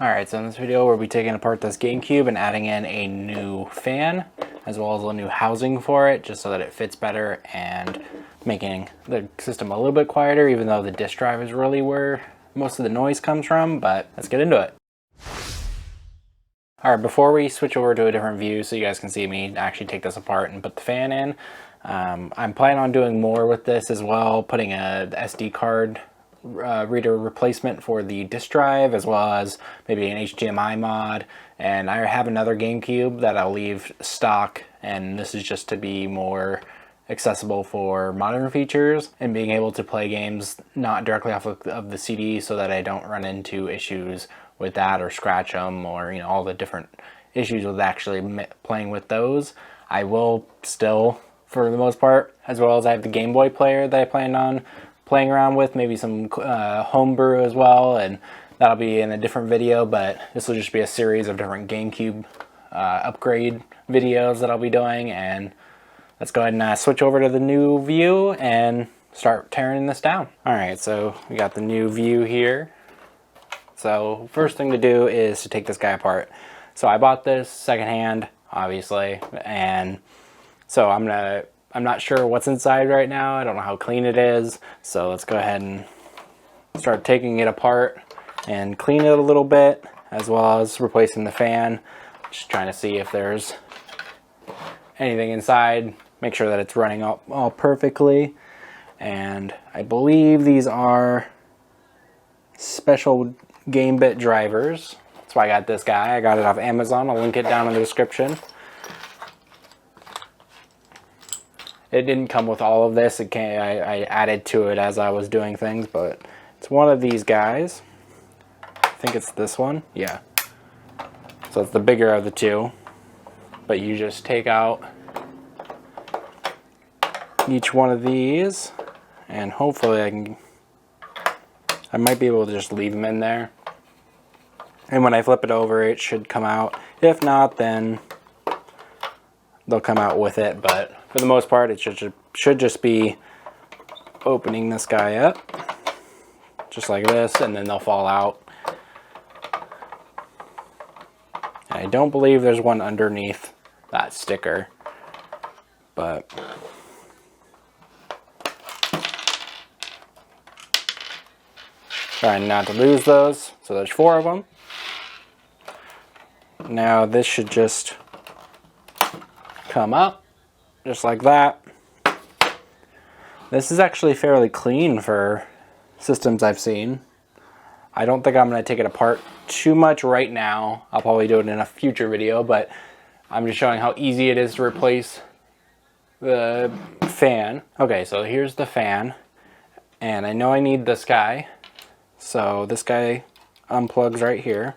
Alright, so in this video we'll be taking apart this GameCube and adding in a new fan, as well as a new housing for it, just so that it fits better, and making the system a little bit quieter, even though the disk drive is really where most of the noise comes from, but let's get into it. Alright, before we switch over to a different view so you guys can see me actually take this apart and put the fan in, I'm planning on doing more with this as well, putting a SD card reader replacement for the disk drive, as well as maybe an HDMI mod. And I have another GameCube that I'll leave stock, and this is just to be more accessible for modern features and being able to play games not directly off of the CD, so that I don't run into issues with that or scratch them, or all the different issues with actually playing with those. I will still, for the most part, as well as I have the Game Boy player that I plan on playing around with, maybe some homebrew as well, and that'll be in a different video, but this will just be a series of different GameCube upgrade videos that I'll be doing. And let's go ahead and switch over to the new view and start tearing this down. Alright, so we got the new view here. So first thing to do is to take this guy apart. So I bought this secondhand, obviously, and so I'm not sure what's inside right now. I don't know how clean it is. So let's go ahead and start taking it apart and clean it a little bit, as well as replacing the fan. Just trying to see if there's anything inside. Make sure that it's running all perfectly. And I believe these are special game bit drivers. That's why I got this guy. I got it off Amazon. I'll link it down in the description. It didn't come with all of this. I added to it as I was doing things, but it's one of these guys. I think it's this one. Yeah. So it's the bigger of the two. But you just take out each one of these, and hopefully I might be able to just leave them in there. And when I flip it over, it should come out. If not, then they'll come out with it, but for the most part, it should just be opening this guy up, just like this, and then they'll fall out. And I don't believe there's one underneath that sticker, but trying not to lose those. So there's 4 of them. Now this should just come up, just like that. This is actually fairly clean for systems I've seen. I don't think I'm going to take it apart too much right now. I'll probably do it in a future video, but I'm just showing how easy it is to replace the fan. Okay, so here's the fan, and I know I need this guy. So this guy unplugs right here.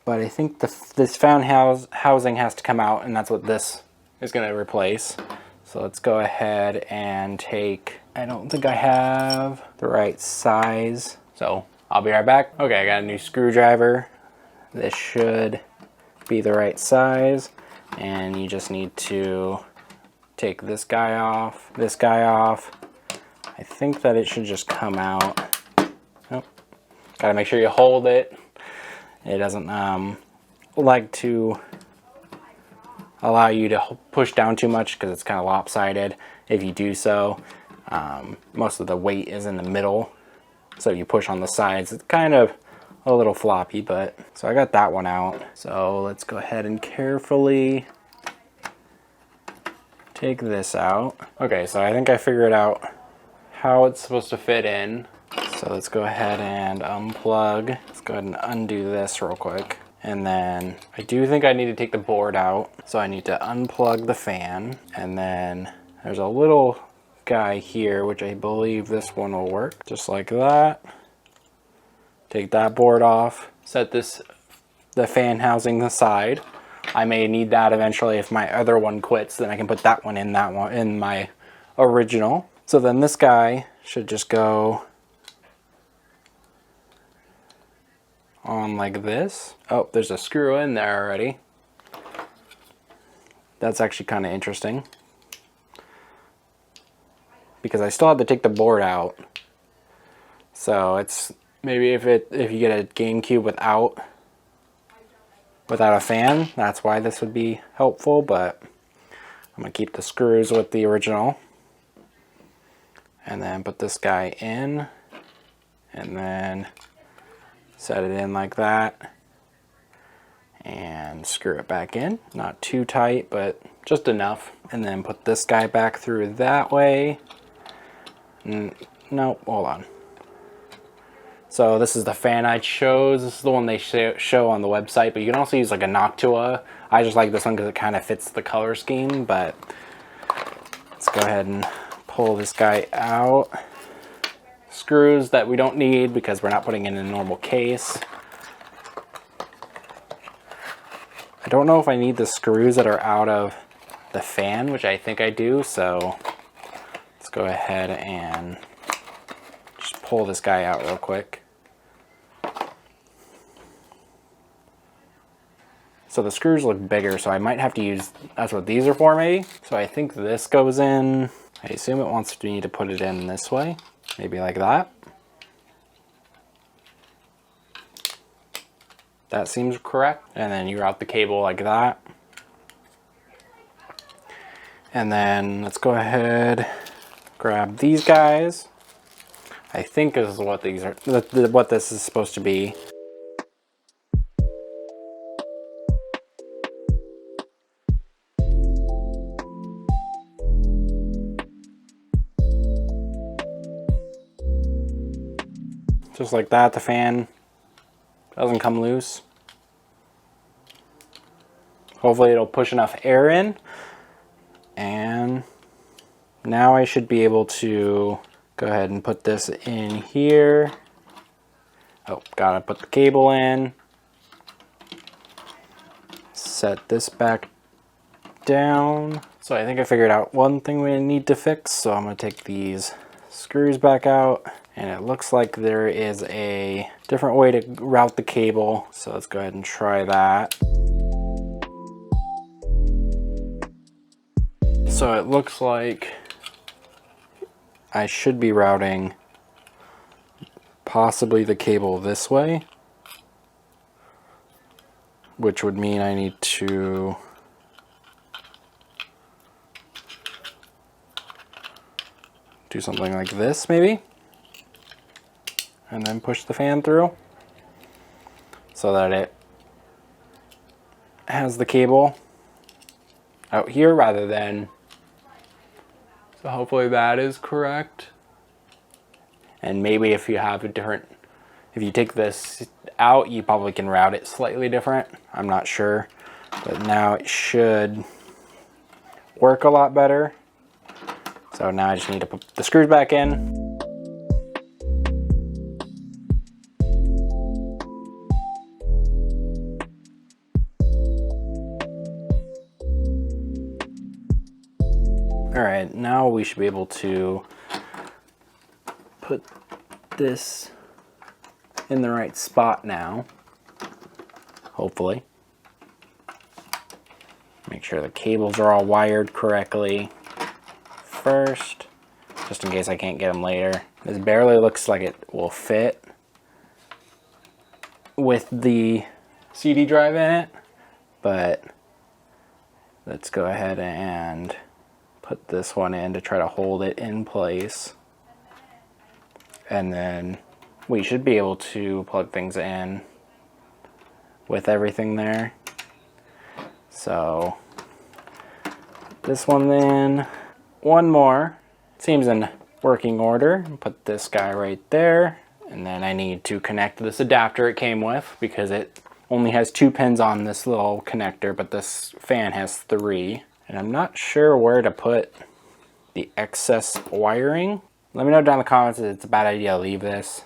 But I think this fan housing has to come out, and that's what this is going to replace. So let's go ahead and take, I don't think I have the right size, so I'll be right back. Okay, I got a new screwdriver. This should be the right size, and you just need to take this guy off, this guy off. I think that it should just come out. Oh, gotta make sure you hold it. It doesn't like to allow you to push down too much, because it's kind of lopsided if you do so. Most of the weight is in the middle, so you push on the sides. It's kind of a little floppy, but so I got that one out. So let's go ahead and carefully take this out. Okay, so I think I figured out how it's supposed to fit in. So let's go ahead and unplug. Let's go ahead and undo this real quick. And then I do think I need to take the board out. So I need to unplug the fan. And then there's a little guy here, which I believe this one will work. Just like that. Take that board off. Set the fan housing aside. I may need that eventually if my other one quits. Then I can put that one in my original. So then this guy should just go on like this. Oh, there's a screw in there already. That's actually kind of interesting, because I still have to take the board out. So it's Maybe if you get a GameCube without a fan, that's why this would be helpful, but I'm gonna keep the screws with the original. And then put this guy in, and then set it in like that, and screw it back in. Not too tight, but just enough. And then put this guy back through that way. Nope, hold on. So this is the fan I chose. This is the one they show on the website, but you can also use like a Noctua. I just like this one because it kind of fits the color scheme, but let's go ahead and pull this guy out. Screws that we don't need because we're not putting in a normal case. I don't know if I need the screws that are out of the fan, which I think I do, so let's go ahead and just pull this guy out real quick. So the screws look bigger, so I might have to use, that's what these are for maybe. So I think this goes in, I assume it wants me to put it in this way, maybe like that. That seems correct. And then you route the cable like that. And then let's go ahead, grab these guys. I think this is what these are, what this is supposed to be. Just like that, the fan doesn't come loose. Hopefully it'll push enough air in. And now I should be able to go ahead and put this in here. Oh, gotta put the cable in. Set this back down. So I think I figured out one thing we need to fix. So I'm gonna take these screws back out. And it looks like there is a different way to route the cable. So let's go ahead and try that. So it looks like I should be routing possibly the cable this way, which would mean I need to do something like this maybe. And then push the fan through so that it has the cable out here rather than, so hopefully that is correct. And maybe if you have a different, if you take this out, you probably can route it slightly different. I'm not sure, but now it should work a lot better. So now I just need to put the screws back in. Alright, now we should be able to put this in the right spot now, hopefully. Make sure the cables are all wired correctly first, just in case I can't get them later. This barely looks like it will fit with the CD drive in it, but let's go ahead and put this one in to try to hold it in place. And then we should be able to plug things in with everything there. So this one then, one more, seems in working order. Put this guy right there. And then I need to connect this adapter it came with because it only has 2 pins on this little connector, but this fan has 3. And I'm not sure where to put the excess wiring. Let me know down in the comments if it's a bad idea to leave this.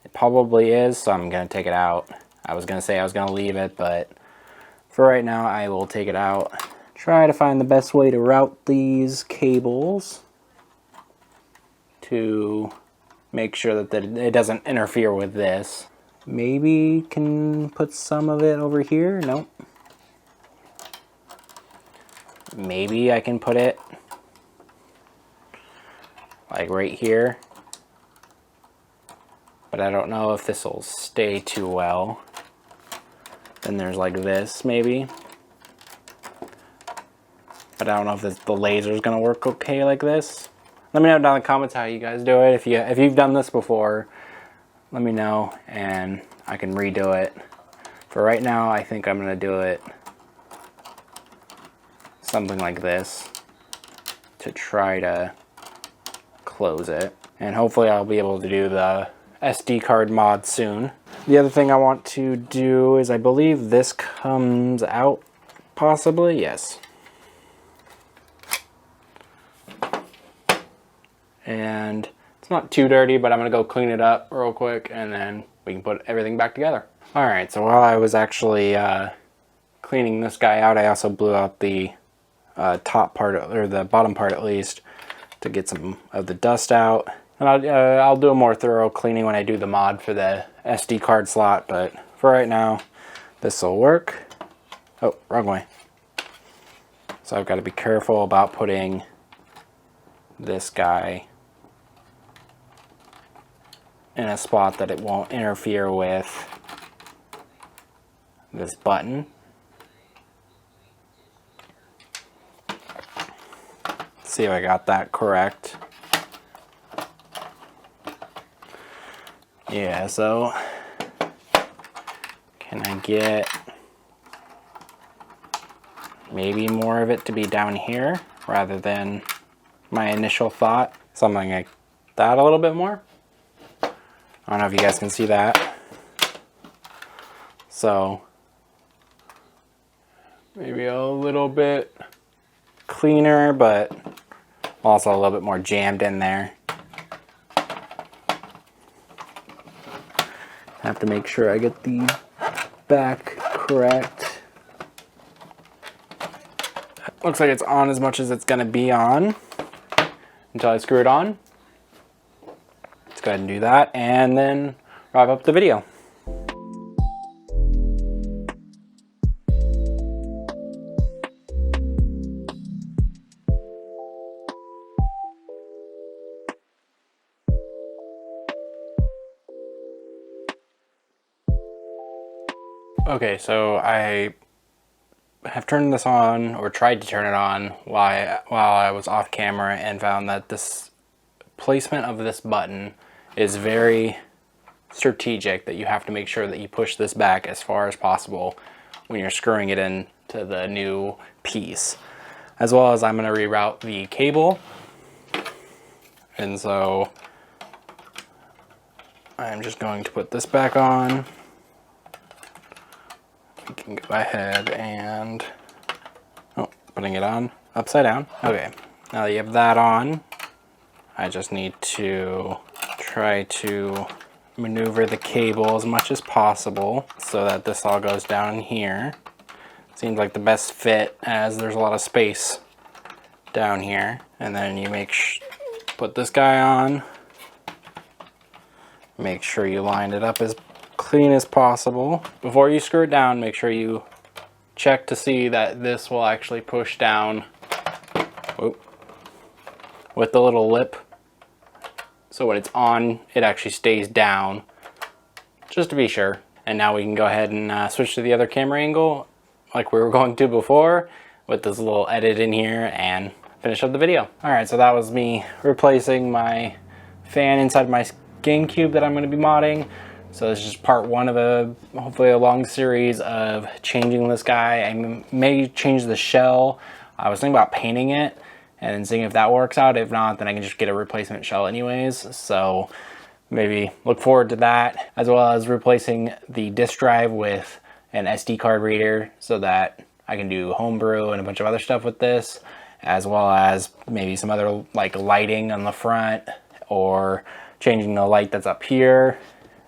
It probably is, so I'm gonna take it out. I was gonna say I was gonna leave it, but for right now I will take it out. Try to find the best way to route these cables to make sure that it doesn't interfere with this. Maybe can put some of it over here. Nope. Maybe I can put it like right here. but I don't know if this will stay too well. Then there's like this maybe, but I don't know if the laser is gonna work okay like this. Let me know down in the comments how you guys do it. If you've done this before, let me know and I can redo it. For right now, I think I'm gonna do it something like this to try to close it. And hopefully I'll be able to do the SD card mod soon. The other thing I want to do is I believe this comes out, possibly, yes. And it's not too dirty, but I'm gonna go clean it up real quick and then we can put everything back together. All right, so while I was actually cleaning this guy out, I also blew out the top part, or the bottom part at least, to get some of the dust out. And I'll do a more thorough cleaning when I do the mod for the SD card slot, but for right now, this will work. Oh, wrong way. So I've got to be careful about putting this guy in a spot that it won't interfere with this button. See if I got that correct. Yeah, so can I get maybe more of it to be down here rather than my initial thought? Something like that a little bit more. I don't know if you guys can see that. So maybe a little bit cleaner, but also a little bit more jammed in there. I have to make sure I get the back correct. Looks like it's on as much as it's gonna be on until I screw it on. Let's go ahead and do that and then wrap up the video. Okay, so I have turned this on, or tried to turn it on while I was off camera, and found that this placement of this button is very strategic, that you have to make sure that you push this back as far as possible when you're screwing it into the new piece. As well as I'm going to reroute the cable, and so I'm just going to put this back on. We can go ahead and, putting it on upside down. Okay, now that you have that on, I just need to try to maneuver the cable as much as possible so that this all goes down here. Seems like the best fit, as there's a lot of space down here. And then you put this guy on. Make sure you line it up as clean as possible. Before you screw it down, make sure you check to see that this will actually push down with the little lip. So when it's on, it actually stays down, just to be sure. And now we can go ahead and switch to the other camera angle like we were going to before, with this little edit in here, and finish up the video. All right, so that was me replacing my fan inside my GameCube that I'm going to be modding. So this is just part one of hopefully a long series of changing this guy. I may change the shell. I was thinking about painting it and seeing if that works out. If not, then I can just get a replacement shell anyways. So maybe look forward to that, as well as replacing the disk drive with an SD card reader so that I can do homebrew and a bunch of other stuff with this, as well as maybe some other like lighting on the front, or changing the light that's up here.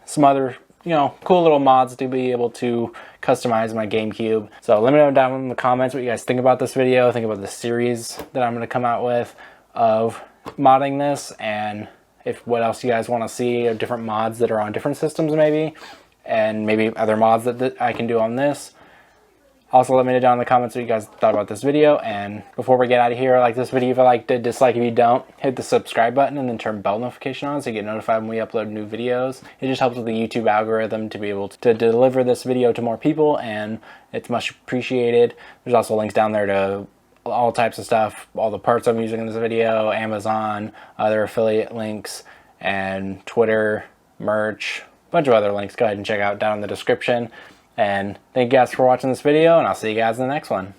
Some other, cool little mods to be able to customize my GameCube. So let me know down in the comments what you guys think about this video, think about the series that I'm going to come out with of modding this, and what else you guys want to see of different mods that are on different systems maybe, and maybe other mods that I can do on this. Also, let me know down in the comments what you guys thought about this video. And before we get out of here, like this video if you liked it, dislike if you don't. Hit the subscribe button and then turn bell notification on so you get notified when we upload new videos. It just helps with the YouTube algorithm to be able to deliver this video to more people, and it's much appreciated. There's also links down there to all types of stuff, all the parts I'm using in this video, Amazon, other affiliate links, and Twitter, merch, a bunch of other links. Go ahead and check out down in the description. And thank you guys for watching this video, and I'll see you guys in the next one.